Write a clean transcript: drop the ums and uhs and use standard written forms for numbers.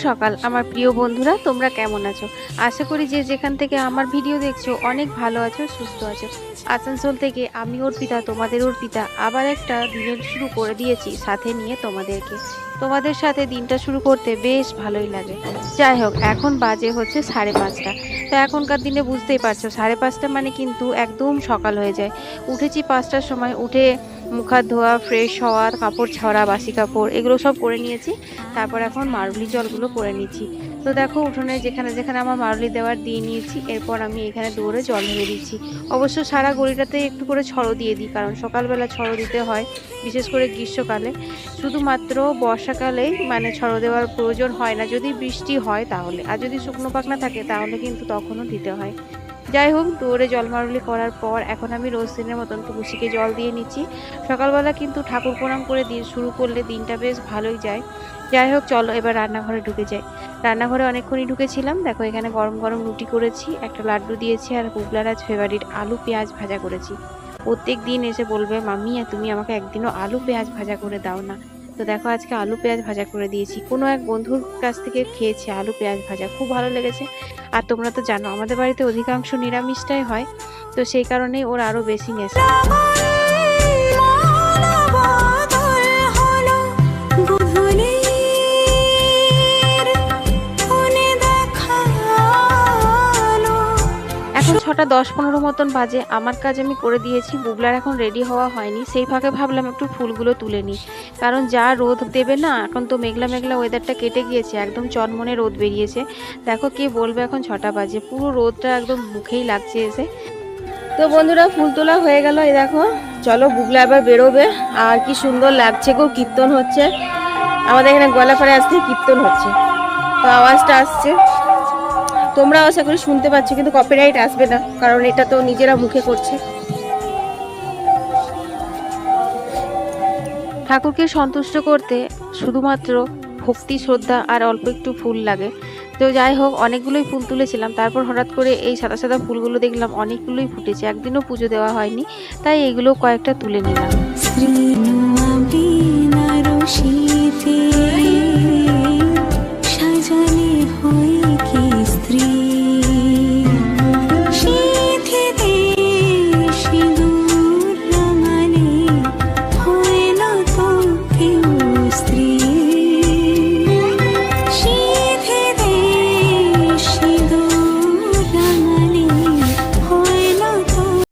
সকাল আমার প্রিয় বন্ধুরা, তোমরা কেমন আছো? আশা করি যে যেখান থেকে আমার ভিডিও দেখছো অনেক ভালো আছো, সুস্থ আছো। আসানসোল থেকে আমি অর্পিতা, তোমাদের অর্পিতা, আবার একটা দিনের শুরু করে দিয়েছি সাথে নিয়ে তোমাদেরকে। তোমাদের সাথে দিনটা শুরু করতে বেশ ভালোই লাগে। যাই হোক, এখন বাজে হচ্ছে 5:30। তো এখনকার দিনে বুঝতেই পারছো 5:30 মানে কিন্তু একদম সকাল হয়ে যায়। উঠেছি 5টার সময়, উঠে মুখ হাত ধোয়া, ফ্রেশ হওয়া, কাপড় ছাড়া, বাসি কাপড় এগুলো সব করে নিয়েছি। তারপর এখন মারুলি জলগুলো করে নিচ্ছি। তো দেখো, উঠোনে যেখানে যেখানে আমার মারুলি দেওয়ার দিয়ে নিয়েছি, এরপর আমি এখানে দৌড়ে জল ঢেলে দিচ্ছি। অবশ্য সারা গলিটাতে একটু করে ছড়ো দিয়ে দিই, কারণ সকালবেলা ছড়ো দিতে হয়, বিশেষ করে গ্রীষ্মকালে। শুধুমাত্র বর্ষাকালেই মানে ছড়ো দেওয়ার প্রয়োজন হয় না, যদি বৃষ্টি হয় তাহলে। আর যদি শুকনো পাখনা থাকে তাহলে কিন্তু তখনও দিতে হয়। যাই হোক, দৌড়ে জল মারুলি করার পর এখন আমি রোজ দিনের মতন টুকুসিকে জল দিয়ে নিচ্ছি। সকালবেলা কিন্তু ঠাকুর প্রণাম করে দিন শুরু করলে দিনটা বেশ ভালোই যায়। যাই হোক, চলো এবার রান্নাঘরে ঢুকে যাই। রান্নাঘরে অনেকক্ষণই ঢুকেছিলাম। দেখো, এখানে গরম গরম রুটি করেছি, একটা লাড্ডু দিয়েছি, আর বুবলার আজ ফেভারিট আলু পেঁয়াজ ভাজা করেছি। প্রত্যেক দিন এসে বলবে, মাম্মি তুমি আমাকে একদিনও আলু পেঁয়াজ ভাজা করে দাও না। তো দেখো, আজকে আলু পেঁয়াজ ভাজা করে দিয়েছি। কোনো এক বন্ধুর কাছ থেকে খেয়েছি আলু পেঁয়াজ ভাজা, খুব ভালো লেগেছে। আর তোমরা তো জানো আমাদের বাড়িতে অধিকাংশ নিরামিষটাই হয়, তো সেই কারণেই ওর আরো বেশি নেশা। এখন 6:10-15 মতন বাজে। আমার কাজ আমি করে দিয়েছি, বুবলার এখন রেডি হওয়া হয়নি। সেই ফাঁকে ভাবলাম একটু ফুলগুলো তুলে নিই, কারণ যা রোদ দেবে না, এখন তো মেঘলা মেঘলা ওয়েদারটা কেটে গিয়েছে, একদম চনমনে রোদ বেরিয়েছে। দেখো, কে বলবে এখন 6টা বাজে, পুরো রোদটা একদম মুখেই লাগছে এসে। তো বন্ধুরা, ফুল তোলা হয়ে গেল। এই দেখো, চলো বুবলা এবার বেরোবে। আর কি সুন্দর লাগছে গো, কীর্তন হচ্ছে আমাদের এখানে, গলাপাড়ে আসতে কীর্তন হচ্ছে, তো আওয়াজটা আসছে, তোমরা আশা করি শুনতে পাচ্ছ, কিন্তু কপিরাইট আসবে না, কারণ এটা তো নিজেরা মুখে করছে। ঠাকুরকে সন্তুষ্ট করতে শুধুমাত্র ভক্তি, শ্রদ্ধা আর অল্প একটু ফুল লাগে। তো যাই হোক, অনেকগুলোই ফুল তুলেছিলাম। তারপর হঠাৎ করে এই সাদা সাদা ফুলগুলো দেখলাম অনেকগুলোই ফুটেছে, একদিনও পুজো দেওয়া হয়নি, তাই এগুলো কয়েকটা তুলে নিলাম।